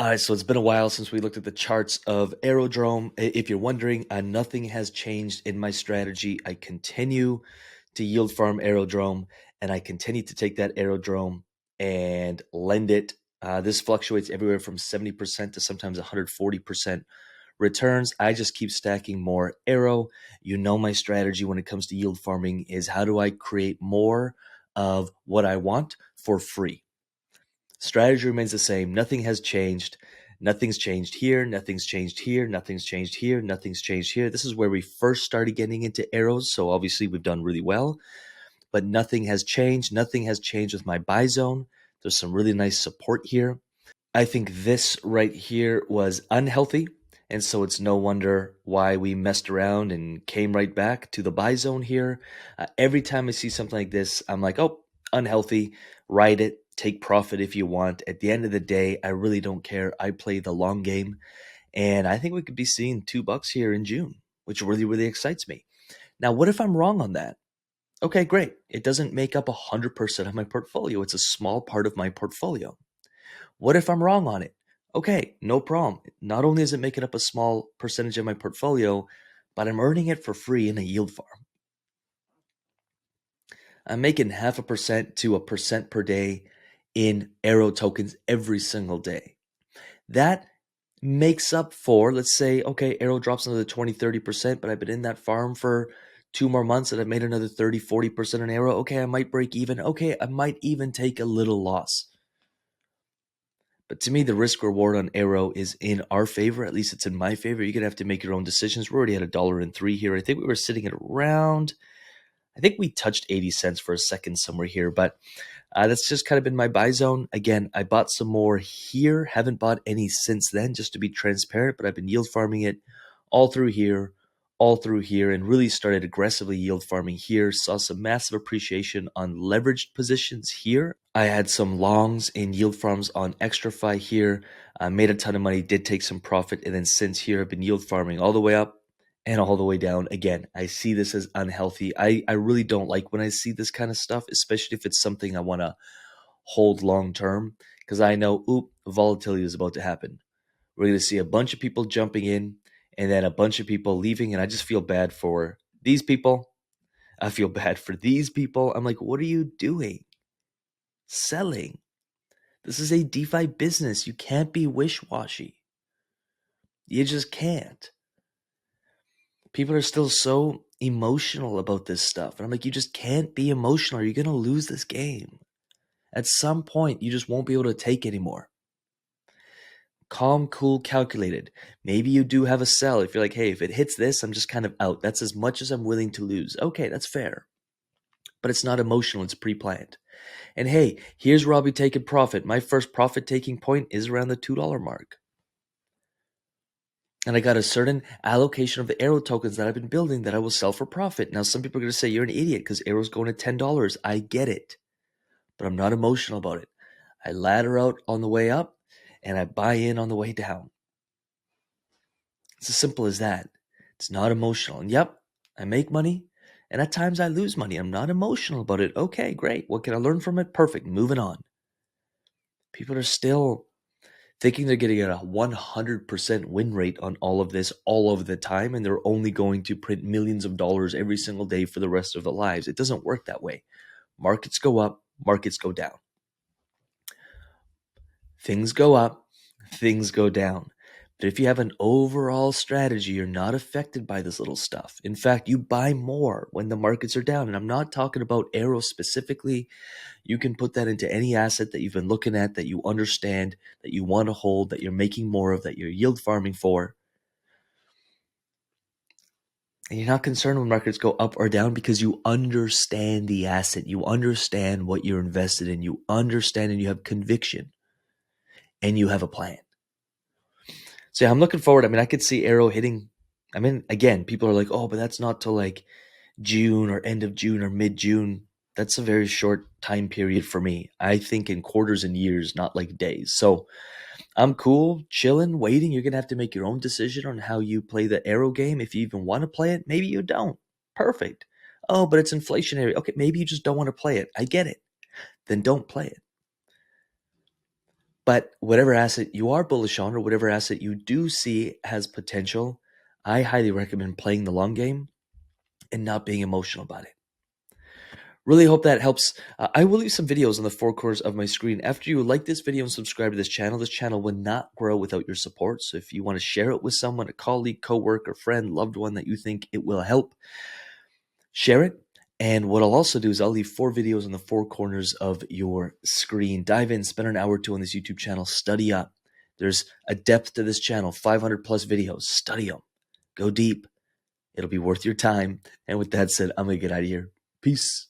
All right, so it's been a while since we looked at the charts of Aerodrome. If you're wondering, nothing has changed in my strategy. I continue to yield farm Aerodrome, and I continue to take that Aerodrome and lend it. This fluctuates everywhere from 70% to sometimes 140% returns. I just keep stacking more Aero. You know my strategy when it comes to yield farming is how do I create more of what I want for free? Strategy remains the same. Nothing has changed. Nothing's changed here. Nothing's changed here. Nothing's changed here. Nothing's changed here. This is where we first started getting into arrows. So obviously we've done really well, but nothing has changed. Nothing has changed with my buy zone. There's some really nice support here. I think this right here was unhealthy. And so it's no wonder why we messed around and came right back to the buy zone here. Every time I see something like this, I'm like, oh, unhealthy, ride it, take profit if you want. At the end of the day, I really don't care. I play the long game. And I think we could be seeing $2 here in June, which really, really excites me. Now, what if I'm wrong on that? Okay, great. It doesn't make up 100% of my portfolio. It's a small part of my portfolio. What if I'm wrong on it? Okay, no problem. Not only is it making up a small percentage of my portfolio, but I'm earning it for free in a yield farm. I'm making 0.5% to 1% per day in AERO tokens every single day. That makes up for, let's say, okay, AERO drops another 20, 30%, but I've been in that farm for 2 more months and I've made another 30, 40% in AERO. Okay, I might break even. Okay, I might even take a little loss. But to me, the risk reward on AERO is in our favor. At least it's in my favor. You're going to have to make your own decisions. We're already at $1.03 here. I think we were sitting at around, I think we touched 80 cents for a second somewhere here, but that's just kind of been my buy zone. Again, I bought some more here. Haven't bought any since then, just to be transparent, but I've been yield farming it all through here, and really started aggressively yield farming here. Saw some massive appreciation on leveraged positions here. I had some longs in yield farms on XtraFi here. Made a ton of money, did take some profit, and then since here, I've been yield farming all the way up and all the way down. Again, I see this as unhealthy. I really don't like when I see this kind of stuff, especially if it's something I want to hold long term, because I know, volatility is about to happen. We're going to see a bunch of people jumping in and then a bunch of people leaving, and I just feel bad for these people. I feel bad for these people. I'm like, what are you doing? Selling. This is a DeFi business. You can't be wish-washy. You just can't. People are still so emotional about this stuff. And I'm like, you just can't be emotional or you're going to lose this game. At some point, you just won't be able to take anymore. Calm, cool, calculated. Maybe you do have a sell. If you're like, hey, if it hits this, I'm just kind of out. That's as much as I'm willing to lose. Okay, that's fair. But it's not emotional. It's pre-planned. And hey, here's where I'll be taking profit. My first profit-taking point is around the $2 mark. And I got a certain allocation of the AERO tokens that I've been building that I will sell for profit. Now, some people are going to say, you're an idiot because AERO's going to $10. I get it. But I'm not emotional about it. I ladder out on the way up and I buy in on the way down. It's as simple as that. It's not emotional. And yep, I make money. And at times I lose money. I'm not emotional about it. Okay, great. What can I learn from it? Perfect. Moving on. People are still thinking they're getting a 100% win rate on all of this all of the time, and they're only going to print millions of dollars every single day for the rest of their lives. It doesn't work that way. Markets go up, markets go down. Things go up, things go down. But if you have an overall strategy, you're not affected by this little stuff. In fact, you buy more when the markets are down. And I'm not talking about AERO specifically. You can put that into any asset that you've been looking at, that you understand, that you want to hold, that you're making more of, that you're yield farming for. And you're not concerned when markets go up or down because you understand the asset. You understand what you're invested in. You understand and you have conviction and you have a plan. So yeah, I'm looking forward. I mean, I could see AERO hitting. I mean, again, people are like, oh, but that's not till like June or end of June or mid-June. That's a very short time period for me. I think in quarters and years, not like days. So I'm cool, chilling, waiting. You're going to have to make your own decision on how you play the AERO game. If you even want to play it, maybe you don't. Perfect. Oh, but it's inflationary. Okay, maybe you just don't want to play it. I get it. Then don't play it. But whatever asset you are bullish on or whatever asset you do see has potential, I highly recommend playing the long game and not being emotional about it. Really hope that helps. I will leave some videos on the four corners of my screen. After you like this video and subscribe to this channel will not grow without your support. So if you want to share it with someone, a colleague, coworker, friend, loved one that you think it will help, share it. And what I'll also do is I'll leave 4 videos on the 4 corners of your screen. Dive in, spend an hour or 2 on this YouTube channel, study up. There's a depth to this channel, 500 plus videos. Study them. Go deep. It'll be worth your time. And with that said, I'm going to get out of here. Peace.